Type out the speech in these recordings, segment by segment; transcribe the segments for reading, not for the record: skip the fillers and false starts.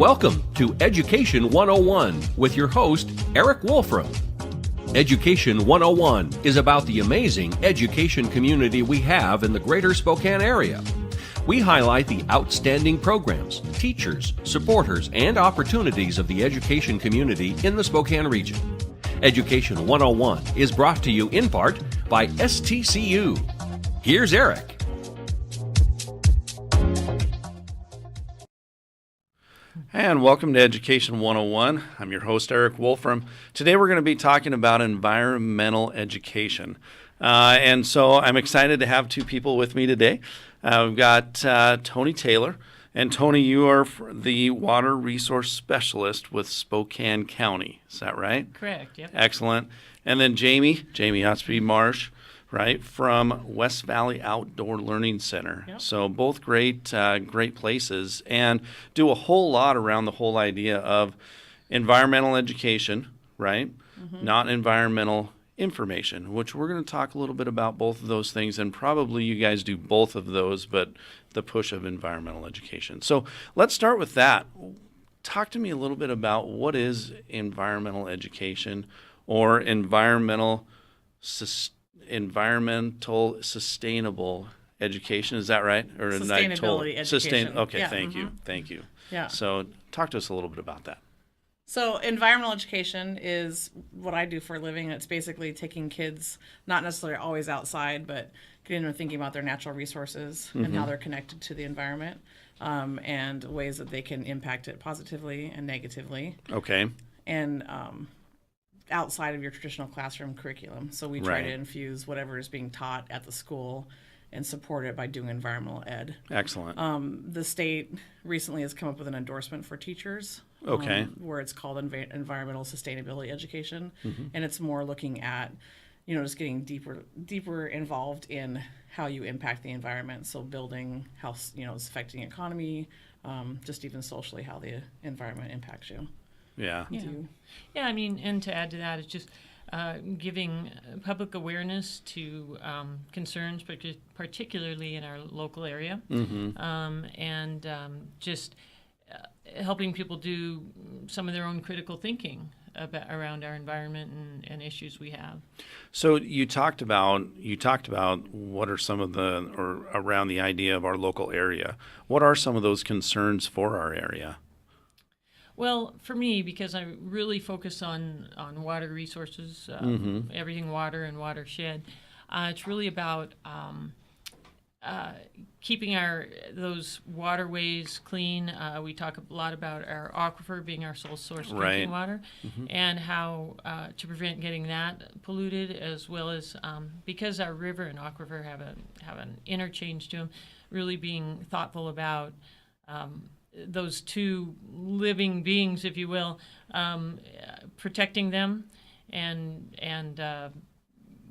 Welcome to Education 101 with your host, Eric Wolfram. Education 101 is about the amazing education community we have in the greater Spokane area. We highlight the outstanding programs, teachers, supporters, and opportunities of the education community in the Spokane region. Education 101 is brought to you in part by STCU. Here's Eric. And welcome to Education 101. I'm your host, Eric Wolfram. Today we're going to be talking about environmental education. And so I'm excited to have two people with me today. We've got Tony Taylor. And Tony, you are the Water Resource Specialist with Spokane County. Is that right? Correct, yep. Excellent. And then Jamie Otsby Marsh, right, from West Valley Outdoor Learning Center. Yep. So both great places, and do a whole lot around the whole idea of environmental education, right? Mm-hmm. Not environmental information, which we're going to talk a little bit about both of those things, and probably you guys do both of those, but the push of environmental education. So let's start with that. Talk to me a little bit about what is environmental education or environmental sustainable education. Is that right? Or sustainability education. Okay, yeah. Thank you. Yeah. So talk to us a little bit about that. So environmental education is what I do for a living. It's basically taking kids, not necessarily always outside, but getting them thinking about their natural resources and how they're connected to the environment, and ways that they can impact it positively and negatively. Okay. And outside of your traditional classroom curriculum. So we try to infuse whatever is being taught at the school and support it by doing environmental ed. Excellent. The state recently has come up with an endorsement for teachers. Okay. Where it's called environmental sustainability education, and it's more looking at, just getting deeper involved in how you impact the environment. So building how it's affecting the economy, just even socially how the environment impacts you. Yeah. Yeah, I mean, and to add to that, it's just giving public awareness to concerns, particularly in our local area, and just helping people do some of their own critical thinking around our environment and issues we have. So you talked about what are some of or around the idea of our local area. What are some of those concerns for our area? Well, for me, because I really focus on water resources, everything water and watershed, it's really about keeping those waterways clean. We talk a lot about our aquifer being our sole source drinking water, and how to prevent getting that polluted, as well as because our river and aquifer have an interchange to them, really being thoughtful about those two living beings, if you will, protecting them and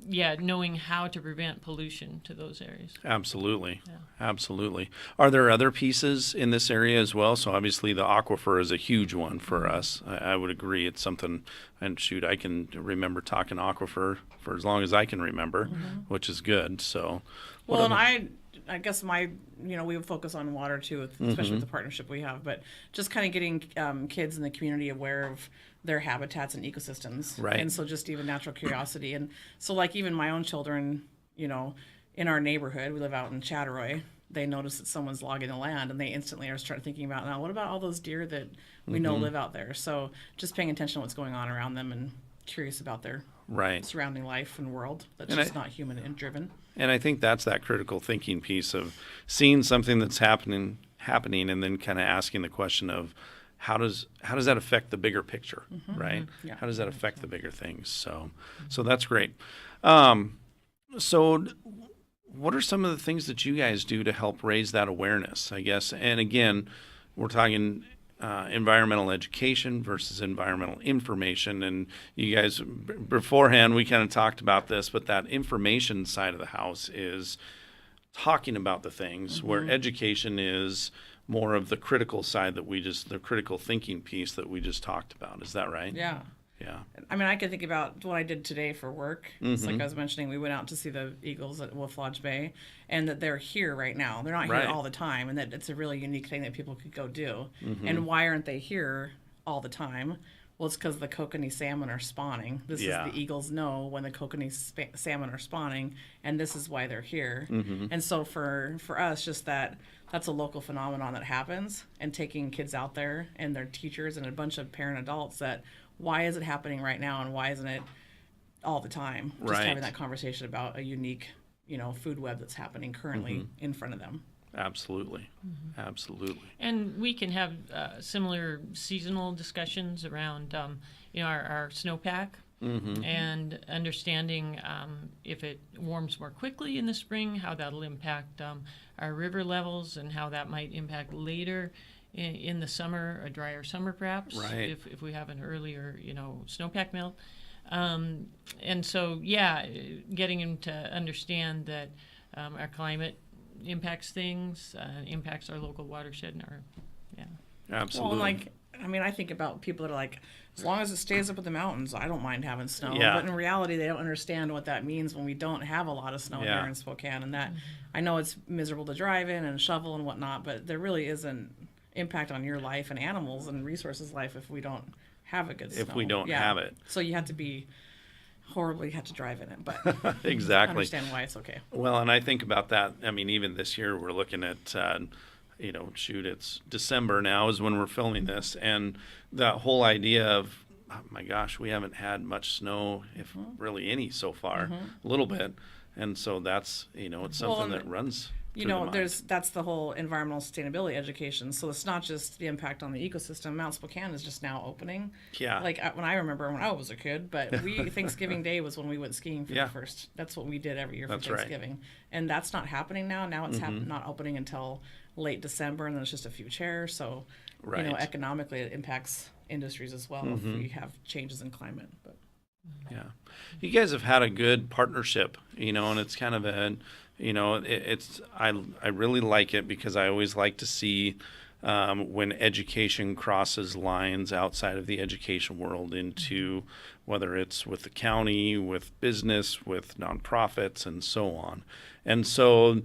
knowing how to prevent pollution to those areas. Absolutely. Yeah. Absolutely. Are there other pieces in this area as well? So obviously the aquifer is a huge one for us. I would agree. It's something, and shoot, I can remember talking aquifer for as long as I can remember, which is good. So, well, and I guess we would focus on water too, especially with the partnership we have, but just kind of getting kids in the community aware of their habitats and ecosystems. Right. And so just even natural curiosity. And so like even my own children, in our neighborhood, we live out in Chatteroy, they notice that someone's logging the land and they instantly are start thinking about, now what about all those deer that we know live out there? So just paying attention to what's going on around them and curious about their surrounding life and world that's just not human and driven. And I think that's that critical thinking piece of seeing something that's happening, and then kind of asking the question of how does that affect the bigger picture, right? Yeah. How does that affect the bigger things? So that's great. So what are some of the things that you guys do to help raise that awareness, I guess? And again, we're talking environmental education versus environmental information. And you guys, beforehand, we kind of talked about this, but that information side of the house is talking about the things, where education is more of the critical side the critical thinking piece that we just talked about. Is that right? Yeah. Yeah. I mean, I can think about what I did today for work. It's like I was mentioning, we went out to see the eagles at Wolf Lodge Bay, and that they're here right now. They're not Right. here all the time, and that it's a really unique thing that people could go do. And why aren't they here all the time? Well, it's because the kokanee salmon are spawning. This Yeah. is the eagles know when the kokanee salmon are spawning, and this is why they're here. And so for us, just that's a local phenomenon that happens, and taking kids out there and their teachers and a bunch of parent adults that why is it happening right now and why isn't it all the time? Just Right. having that conversation about a unique, food web that's happening currently in front of them. Absolutely. Absolutely. And we can have similar seasonal discussions around, our snowpack and understanding if it warms more quickly in the spring, how that'll impact our river levels and how that might impact later in the summer, a drier summer perhaps, Right. if we have an earlier, snowpack melt. And so, getting them to understand that our climate impacts things, impacts our local watershed and Absolutely. Well, I think about people that are like, as long as it stays up in the mountains, I don't mind having snow. Yeah. But in reality, they don't understand what that means when we don't have a lot of snow Yeah. here in Spokane. And that, I know it's miserable to drive in and shovel and whatnot, but there really isn't impact on your life and animals and resources life if we don't have a good snow. If we don't have it. So you have to be horribly have to drive in it, but Exactly. understand why it's okay. Well, and I think about that. I mean, even this year, we're looking at, it's December now is when we're filming this. And that whole idea of, oh my gosh, we haven't had much snow, if really any so far, a little bit. And so that's, it's something that runs. through the mind. That's the whole environmental sustainability education. So it's not just the impact on the ecosystem. Mount Spokane is just now opening. Yeah. Like when I remember when I was a kid, but Thanksgiving Day was when we went skiing for Yeah. the first. That's what we did every year for That's right. Thanksgiving, and that's not happening now. Now it's not opening until late December, and then it's just a few chairs. So, Right. economically it impacts industries as well if we have changes in climate. But Yeah. You guys have had a good partnership, and it's kind of I really like it because I always like to see when education crosses lines outside of the education world into whether it's with the county, with business, with nonprofits, and so on. And so,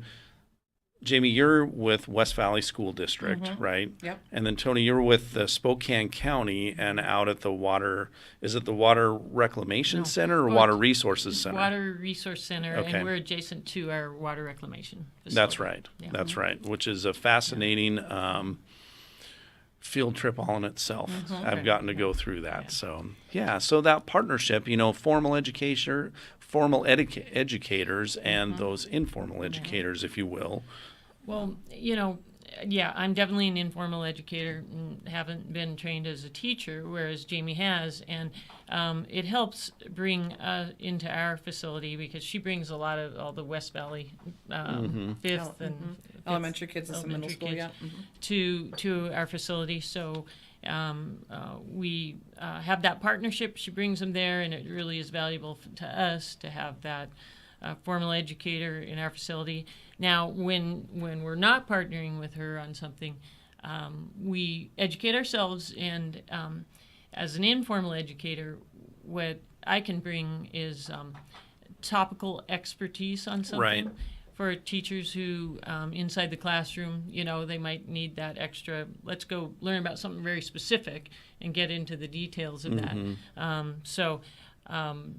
Jamie, you're with West Valley School District, right? Yep. And then Tony, you're with the Spokane County and out at the is it the Water Reclamation Center or Well, Water Resources Center? Water Resource Center, Okay. and we're adjacent to our water reclamation facility. That's right. Yeah. That's right. Which is a fascinating field trip all in itself. I've gotten to go through that. So so that partnership, formal educators and those informal educators, if you will. Well, I'm definitely an informal educator and haven't been trained as a teacher, whereas Jamie has. And it helps bring into our facility because she brings a lot of all the West Valley fifth and elementary kids and some middle school, kids yeah. to our facility. So we have that partnership. She brings them there, and it really is valuable to us to have that formal educator in our facility. Now, when we're not partnering with her on something, we educate ourselves, and as an informal educator, what I can bring is topical expertise on something. Right. For teachers who, inside the classroom, they might need that extra, let's go learn about something very specific and get into the details of that.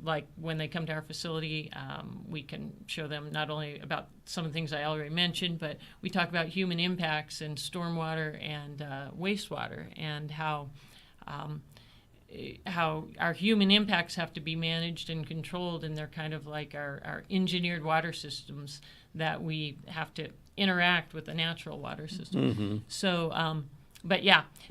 Like when they come to our facility, we can show them not only about some of the things I already mentioned, but we talk about human impacts and stormwater and wastewater, and how our human impacts have to be managed and controlled, and they're kind of like our engineered water systems that we have to interact with the natural water system. So,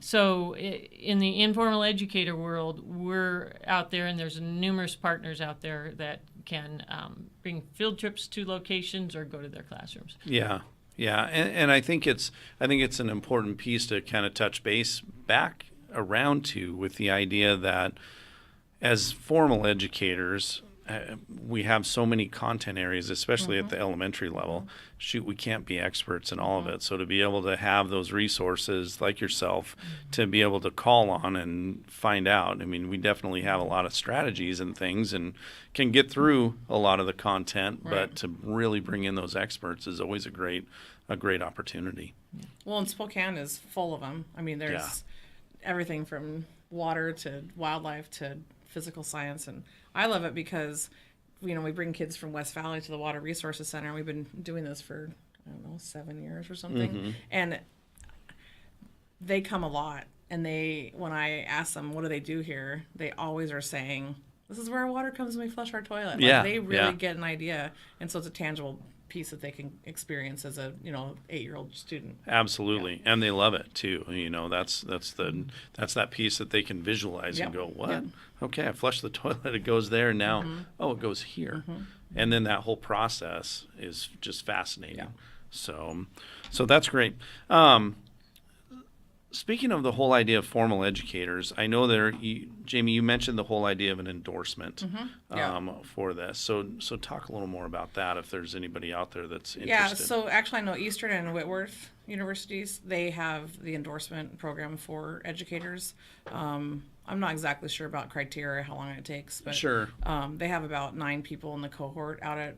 so in the informal educator world, we're out there, and there's numerous partners out there that can bring field trips to locations or go to their classrooms. Yeah, and I think it's an important piece to kind of touch base back around to with the idea that as formal educators, we have so many content areas, especially at the elementary level. Shoot, we can't be experts in all of it. So to be able to have those resources like yourself to be able to call on and find out, I mean, we definitely have a lot of strategies and things and can get through a lot of the content, but to really bring in those experts is always a great opportunity. Well, and Spokane is full of them. I mean, there's everything from water to wildlife to physical science, and I love it because, we bring kids from West Valley to the Water Resources Center. We've been doing this for, 7 years or something, and they come a lot. And when I ask them, what do they do here? They always are saying, this is where our water comes when we flush our toilet. Like, they really get an idea, and so it's a tangible piece that they can experience as a 8-year-old student. Absolutely, and they love it too. That's that piece that they can visualize and go, what? Okay, I flush the toilet, it goes there, and now it goes here, and then that whole process is just fascinating. So that's great. Speaking of the whole idea of formal educators, I know Jamie, you mentioned the whole idea of an endorsement for this. So talk a little more about that if there's anybody out there that's interested. Yeah, so actually I know Eastern and Whitworth universities, they have the endorsement program for educators. I'm not exactly sure about criteria, how long it takes, but they have about 9 people in the cohort out at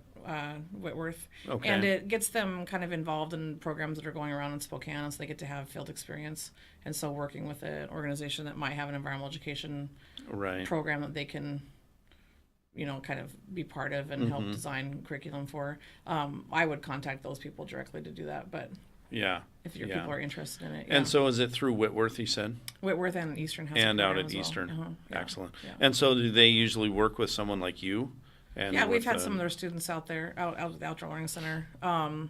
Whitworth. Okay. And it gets them kind of involved in programs that are going around in Spokane, so they get to have field experience. And so working with an organization that might have an environmental education program that they can, kind of be part of and help design curriculum for. I would contact those people directly to do that, but if your people are interested in it. And so is it through Whitworth, you said? Whitworth and Eastern has and a out at as Eastern. Well. Excellent. Yeah. And so do they usually work with someone like you? And we've had some of their students out there, out at the Outdoor Learning Center. I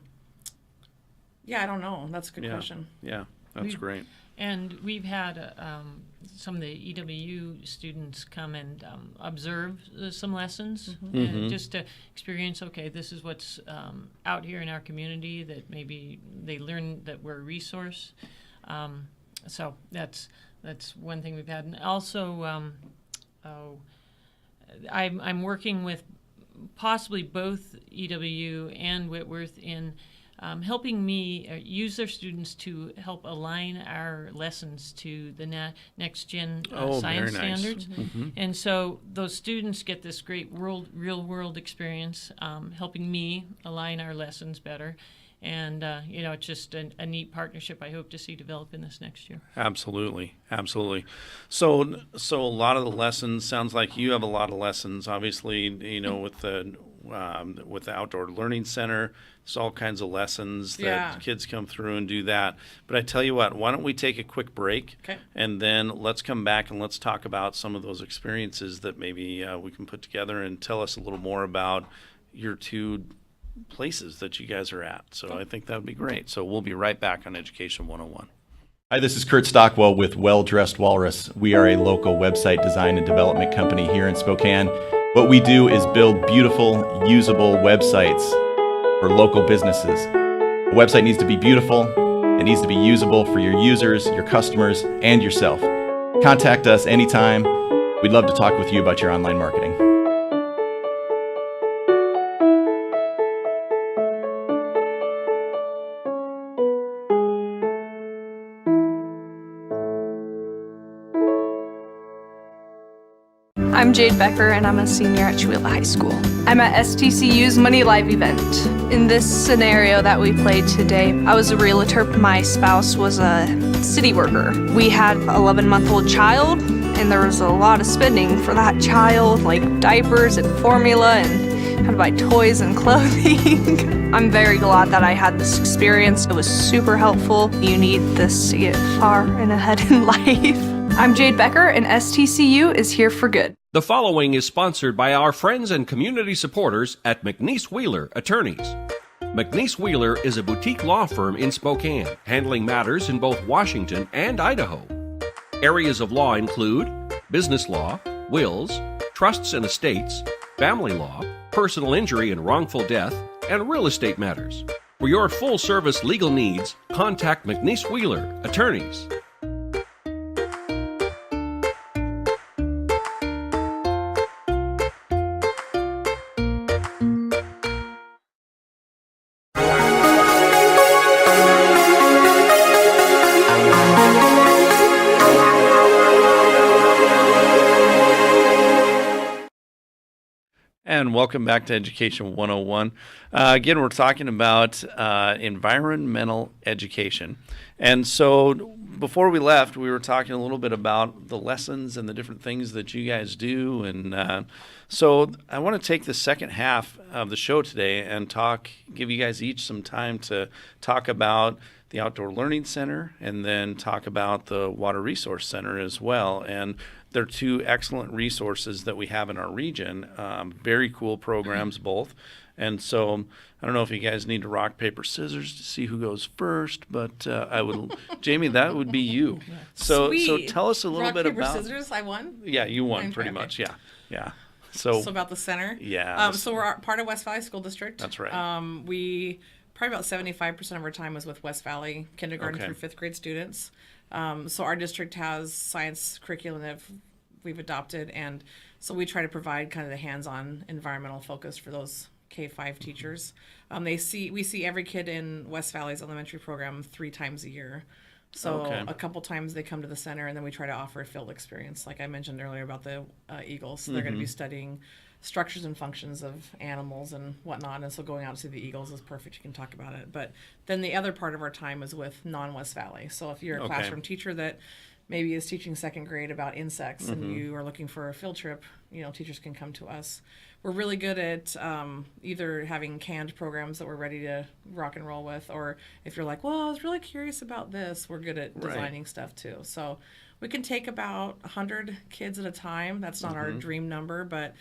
don't know. That's a good question. Yeah, that's great. And we've had some of the EWU students come and observe some lessons, and just to experience, okay, this is what's out here in our community, that maybe they learn that we're a resource. So that's one thing we've had. And also, I'm working with possibly both EWU and Whitworth in helping me use their students to help align our lessons to the next gen science standards. And so those students get this great real world experience, helping me align our lessons better. And, it's just a neat partnership I hope to see develop in this next year. Absolutely. So a lot of the lessons, sounds like you have a lot of lessons, obviously, with the Outdoor Learning Center. There's all kinds of lessons that kids come through and do that. But I tell you what, why don't we take a quick break, and then let's come back and let's talk about some of those experiences that maybe we can put together, and tell us a little more about your 2 places that you guys are at. So I think that would be great. So we'll be right back on Education 101. Hi, this is Kurt Stockwell with Well Dressed Walrus. We are a local website design and development company here in Spokane. What we do is build beautiful, usable websites for local businesses. A website needs to be beautiful, it needs to be usable for your users, your customers, and yourself. Contact us anytime. We'd love to talk with you about your online marketing. I'm Jade Becker, and I'm a senior at Chewelah High School. I'm at STCU's Money Live event. In this scenario that we played today, I was a realtor. My spouse was a city worker. We had an 11-month-old child, and there was a lot of spending for that child, like diapers and formula, and had to buy toys and clothing. I'm very glad that I had this experience. It was super helpful. You need this to get far and ahead in life. I'm Jade Becker, and STCU is here for good. The following is sponsored by our friends and community supporters at McNeese Wheeler Attorneys. McNeese Wheeler is a boutique law firm in Spokane, handling matters in both Washington and Idaho. Areas of law include business law, wills, trusts and estates, family law, personal injury and wrongful death, and real estate matters. For your full-service legal needs, contact McNeese Wheeler Attorneys. And welcome back to Education 101. Again, we're talking about environmental education. And so before we left, we were talking a little bit about the lessons and the different things that you guys do. And so I want to take the second half of the show today and give you guys each some time to talk about the Outdoor Learning Center and then talk about the Water Resource Center as well. And they're two excellent resources that we have in our region. Very cool programs both. And so I don't know if you guys need to rock, paper, scissors to see who goes first, but I would, Jamie, that would be you. So tell us a little bit paper, about. scissors, I won? Yeah, you won Okay, pretty okay. much. Yeah. So about the center? Yeah. So we're part of West Valley School District. That's right. We probably about 75% of our time is with West Valley kindergarten Okay. through 5th grade students. So our district has science curriculum that we've adopted, and so we try to provide kind of the hands-on environmental focus for those K-5 teachers. We see every kid in West Valley's elementary program 3 times a year. So Okay. a couple times they come to the center, and then we try to offer a field experience. Like I mentioned earlier about the eagles, so they're going to be studying structures and functions of animals and whatnot. And so going out to see the eagles is perfect. You can talk about it. But then the other part of our time is with non-West Valley. So if you're a Okay. classroom teacher that maybe is teaching 2nd grade about insects and you are looking for a field trip, teachers can come to us. We're really good at either having canned programs that we're ready to rock and roll with, or if you're like, well, I was really curious about this, we're good at Right. designing stuff too. So we can take about 100 kids at a time. That's not our dream number, but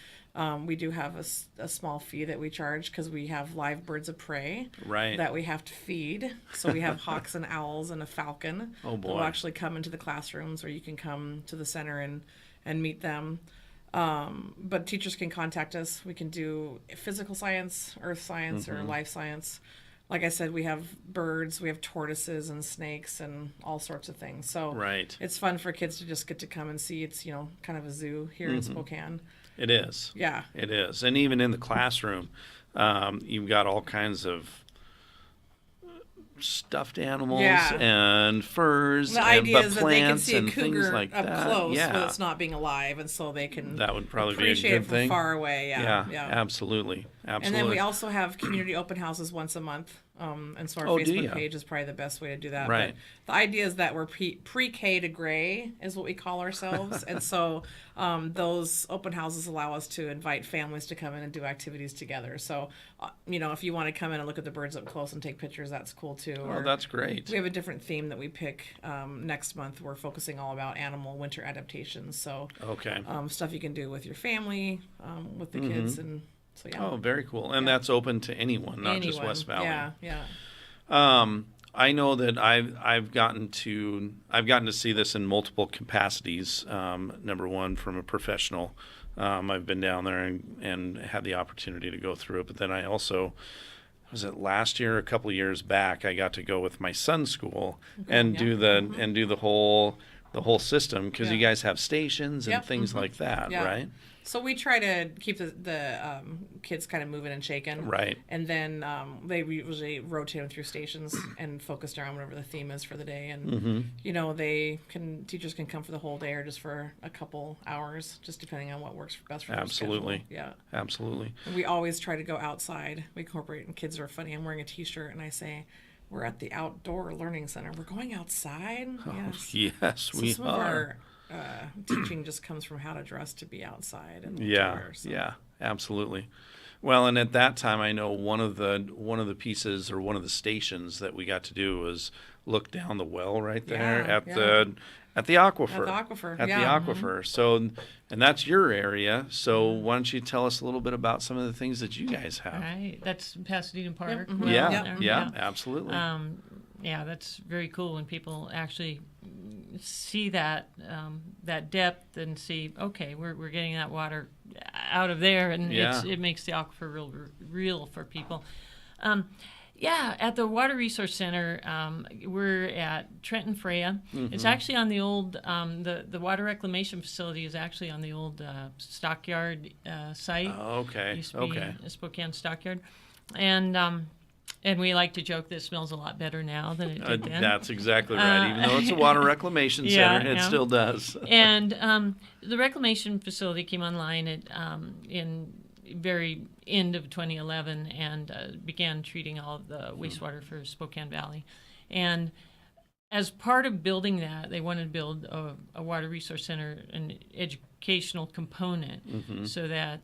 we do have a small fee that we charge because we have live birds of prey Right. that we have to feed. So we have hawks and owls and a falcon Oh, that will boy. actually come into the classrooms, or you can come to the center and meet them. But teachers can contact us. We can do physical science, earth science, or life science. Like I said, we have birds, we have tortoises and snakes and all sorts of things. So Right. it's fun for kids to just get to come and see. It's, kind of a zoo here in Spokane. It is. Yeah. It is. And even in the classroom, you've got all kinds of stuffed animals Yeah. and furs The and idea is that they can plants see a and things cougar like up that. close Yeah. when it's not being alive, and so they can That would probably be a appreciate good it from thing. far away. Yeah. Absolutely. And then we also have community open houses once a month. And so our Oh, do ya? Facebook page is probably the best way to do that. Right. But the idea is that we're pre-K to gray is what we call ourselves. And so those open houses allow us to invite families to come in and do activities together. So, if you want to come in and look at the birds up close and take pictures, that's cool too. Oh, that's great. We have a different theme that we pick next month. We're focusing all about animal winter adaptations. So Okay. stuff you can do with your family, with the kids, and so yeah. Oh, very cool. And that's open to anyone, not just Anyone. West Valley. Yeah. I know that I've gotten to see this in multiple capacities. Number one, from a professional, I've been down there and had the opportunity to go through it. But then I also, was it last year, a couple of years back, I got to go with my son's school and yeah. do the whole system, because you Yeah. guys have stations and Yep, things like that, Yeah. right? So we try to keep the kids kind of moving and shaking. Right. And then they usually rotate them through stations and focused around whatever the theme is for the day. And, teachers can come for the whole day or just for a couple hours, just depending on what works best for their Absolutely. schedule. Yeah. Absolutely. And we always try to go outside. We incorporate, and kids are funny. I'm wearing a t-shirt and I say, we're at the Outdoor Learning Center. We're going outside? Yes. Yes, So we some are. of our teaching just comes from how to dress to be outside and what to Yeah, wear, so. yeah, absolutely. Well, and at that time, I know one of the pieces or one of the stations that we got to do was look down the well right there Yeah, at yeah. the aquifer. At the aquifer, At yeah. the aquifer. So, and that's your area. So, why don't you tell us a little bit about some of the things that you guys have? Right, that's Pasadena Park. mhm. well, Yeah, there, yeah, absolutely. Yeah, that's very cool when people actually see that that depth and see, okay, we're getting that water out of there, and Yeah. it makes the aquifer real for people. Yeah, at the Water Resource Center, we're at Trenton Freya. It's actually on the old, the water reclamation facility is actually on the old stockyard site. Oh, okay, Used to be okay. a Spokane stockyard. And we like to joke that it smells a lot better now than it did then. That's exactly right. Even though it's a water reclamation Yeah, center, it yeah. still does. And the reclamation facility came online in very end of 2011 and began treating all of the wastewater for Spokane Valley. And as part of building that, they wanted to build a water resource center, an educational component, so that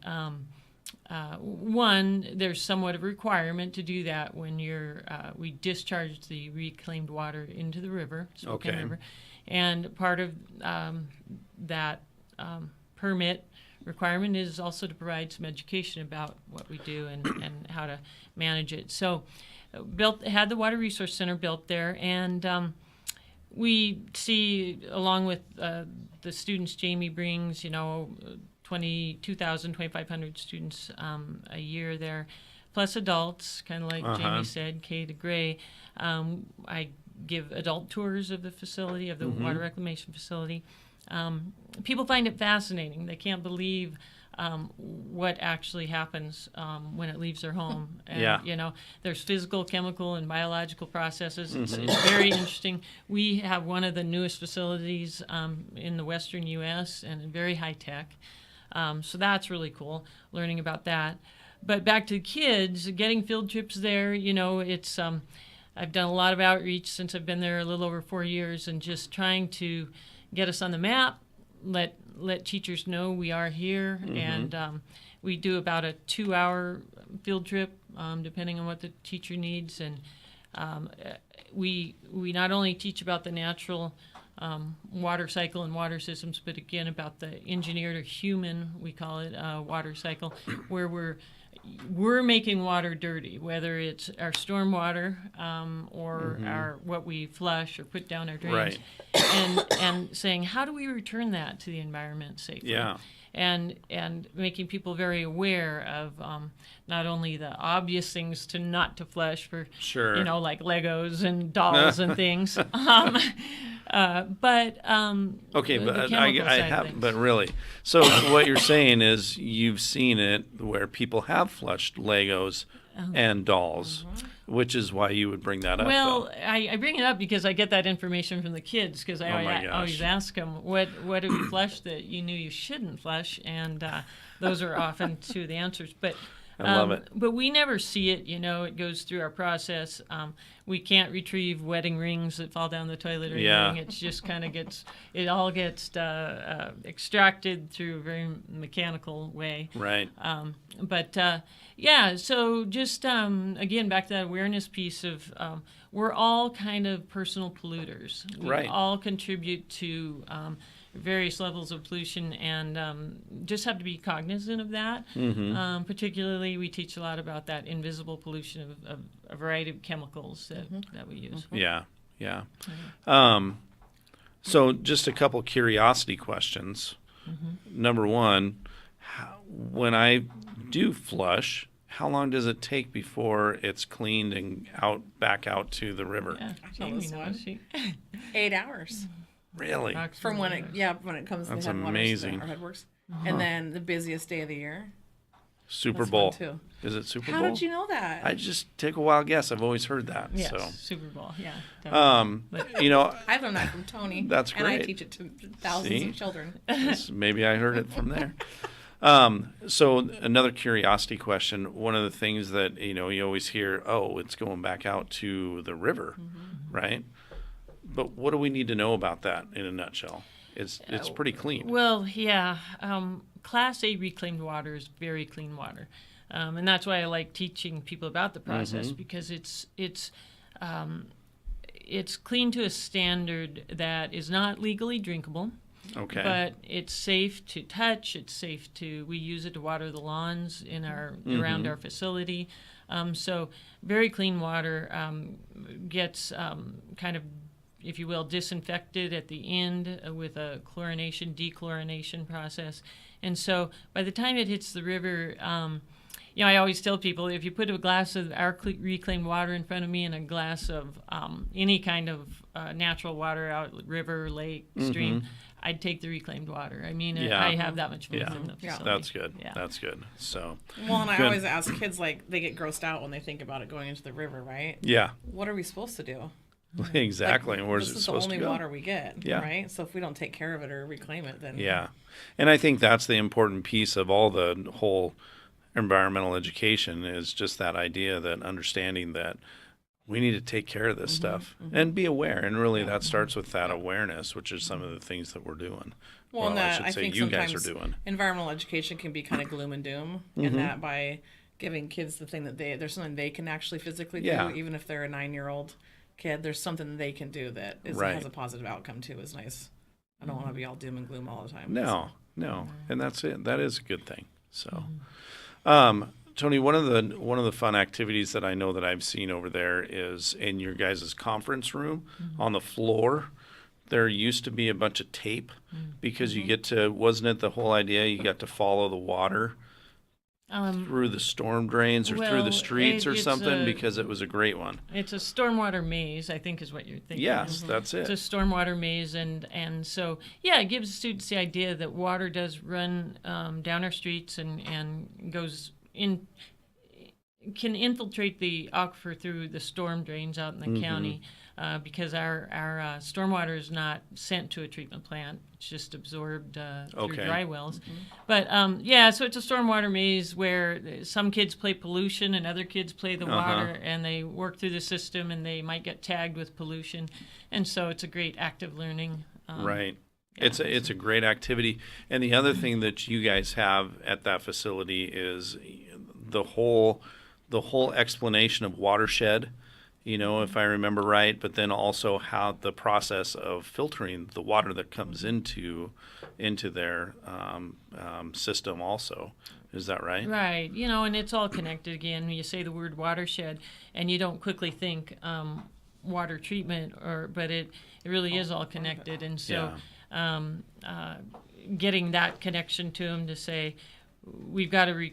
one, there's somewhat of a requirement to do that when we discharge the reclaimed water into the river, Spokane River, and part of that permit requirement is also to provide some education about what we do and how to manage it. So, had the water resource center built there, and we see, along with the students Jamie brings, 2,500 students a year there, plus adults, kind of like Jamie said, K to Gray. I give adult tours of the facility, of the water reclamation facility. People find it fascinating. They can't believe what actually happens when it leaves their home. And, there's physical, chemical, and biological processes. It's very interesting. We have one of the newest facilities in the western U.S. and very high tech. So that's really cool, learning about that. But back to the kids, getting field trips there, it's I've done a lot of outreach since I've been there a little over 4 years, and just trying to get us on the map, let teachers know we are here, and we do about a 2-hour field trip, depending on what the teacher needs, and we not only teach about the natural water cycle and water systems, but again about the engineered or human, we call it, water cycle, where we're making water dirty, whether it's our storm water or our what we flush or put down our drains, and saying, how do we return that to the environment safely? Yeah. And making people very aware of not only the obvious things not to flush for, like Legos and dolls and things, but but really, so what you're saying is you've seen it where people have flushed Legos and dolls, which is why you would bring that up. Well, I bring it up because I get that information from the kids, because I always ask them, what have you flushed that you knew you shouldn't flush? And those are often two of the answers. But I love it. But we never see it, it goes through our process. We can't retrieve wedding rings that fall down the toilet or anything. It just kind of gets extracted through a very mechanical way. Right. So just, again, back to that awareness piece of we're all kind of personal polluters. We all contribute to various levels of pollution, and just have to be cognizant of that. Particularly, we teach a lot about that invisible pollution of a variety of chemicals that we use. Yeah. So just a couple curiosity questions. Number one, when I do flush, how long does it take before it's cleaned and back out to the river? Yeah, Jamie knows. 8 hours. Really? From when it comes to That's the headwaters, amazing. our headworks. And then the busiest day of the year. Super Bowl. Too. Is it Super How Bowl? did you know that? I just take a wild guess. I've always heard that. Yes, So. Super Bowl. Yeah. I learned that from Tony. That's And I great. teach it to thousands of children. Maybe I heard it from there. So another curiosity question. One of the things that, you always hear, it's going back out to the river, right? But what do we need to know about that in a nutshell? It's pretty clean. Well, yeah. Class A reclaimed water is very clean water. And that's why I like teaching people about the process, because it's clean to a standard that is not legally drinkable. Okay. But it's safe to touch. It's safe we use it to water the lawns in around our facility. So very clean water gets kind of, if you will, disinfected at the end with a dechlorination process. And so by the time it hits the river, I always tell people, if you put a glass of our reclaimed water in front of me and a glass of any kind of natural water out, river, lake, stream, I'd take the reclaimed water. I mean, I have that much faith in the facility. That's good. Yeah. That's good. So. Well, and I always ask kids, they get grossed out when they think about it going into the river, right? Yeah. What are we supposed to do? Exactly. And where's it supposed to go? This is the only water we get, right? So if we don't take care of it or reclaim it, then... Yeah. And I think that's the important piece of all the whole environmental education is just that idea, that understanding that we need to take care of this stuff and be aware. And really that starts with that awareness, which is some of the things that we're doing. Well, and I should say think you guys are sometimes doing. environmental education can be kind of gloom and doom, and that by giving kids the thing that there's something they can actually physically do, even if they're a 9-year-old kid, there's something that they can do that has a positive outcome too, is nice. I don't want to be all doom and gloom all the time. No, and that's it. That is a good thing. So, Tony, one of the fun activities that I know that I've seen over there is in your guys' conference room on the floor. There used to be a bunch of tape because you get to, wasn't it the whole idea? You got to follow the water through the storm drains or through the streets or something, because it was a great one. It's a stormwater maze, I think is what you're thinking. Yes, that's it. It's a stormwater maze, and so, yeah, it gives students the idea that water does run down our streets and goes in, can infiltrate the aquifer through the storm drains out in the county, because our stormwater is not sent to a treatment plant. It's just absorbed through dry wells. But, so it's a stormwater maze where some kids play pollution and other kids play the water, and they work through the system, and they might get tagged with pollution. And so it's a great active learning. Right. Yeah, it's a great activity. And the other thing that you guys have at that facility is the whole explanation of watershed, if I remember right, but then also how the process of filtering the water that comes into their system also. Is that right? Right. And it's all connected again. When you say the word watershed, and you don't quickly think water treatment, but it really is all connected. And so getting that connection to them to say, we've got to,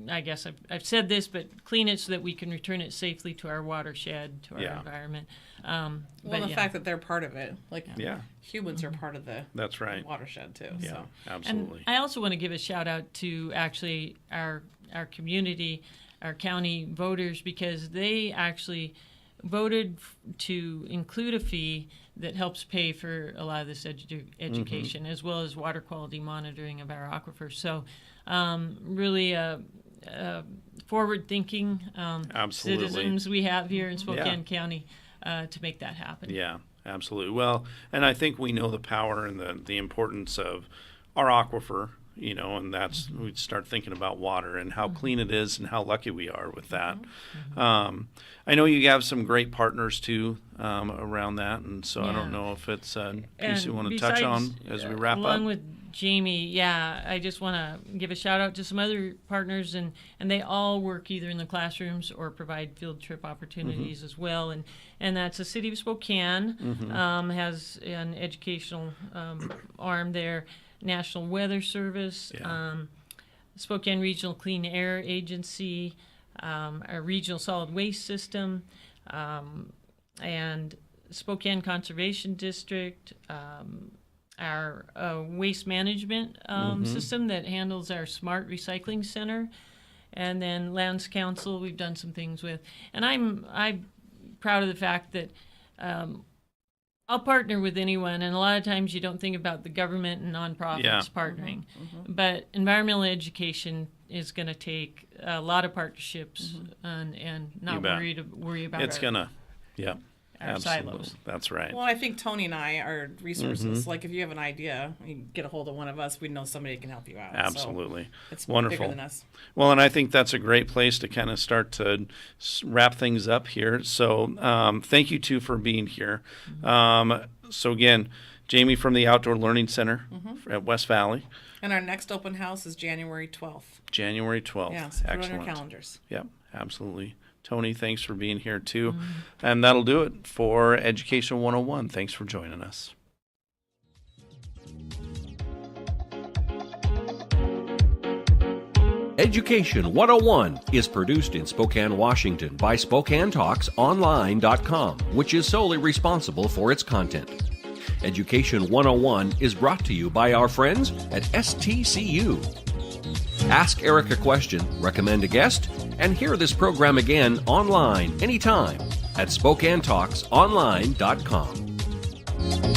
I guess I've said this, but clean it so that we can return it safely to our watershed, to our environment. The fact that they're part of it, humans are part of the watershed too. Yeah, so. absolutely. And I also want to give a shout out to actually our community, our county voters, because they actually voted to include a fee that helps pay for a lot of this education, as well as water quality monitoring of our aquifers. So really forward-thinking citizens we have here in Spokane County to make that happen. Yeah, absolutely. Well, and I think we know the power and the importance of our aquifer, and that's, we start thinking about water and how clean it is and how lucky we are with that. I know you have some great partners too around that, and so I don't know if it's a piece you want to touch on as we wrap up. Along with Jamie, I just want to give a shout out to some other partners, and they all work either in the classrooms or provide field trip opportunities as well. And that's the City of Spokane has an educational arm there. National Weather Service, Spokane Regional Clean Air Agency, our Regional Solid Waste System, and Spokane Conservation District, our waste management system that handles our smart recycling center, and then Lands Council we've done some things with. And I'm proud of the fact that I'll partner with anyone, and a lot of times you don't think about the government and nonprofits partnering. But environmental education is going to take a lot of partnerships and not worry about our silos. That's right. Well, I think Tony and I are resources. Like if you have an idea, you can get a hold of one of us. We know somebody can help you out. Absolutely. So it's wonderful. bigger than us. Well, and I think that's a great place to kind of start to wrap things up here. So thank you two for being here. So again, Jamie from the Outdoor Learning Center at West Valley. And our next open house is January 12th. January 12th. Yeah, so put it on Excellent. your calendars. Yep, absolutely. Tony, thanks for being here too. And that'll do it for Education 101. Thanks for joining us. Education 101 is produced in Spokane, Washington by SpokaneTalksOnline.com, which is solely responsible for its content. Education 101 is brought to you by our friends at STCU. Ask Eric a question, recommend a guest, and hear this program again online anytime at SpokaneTalksOnline.com.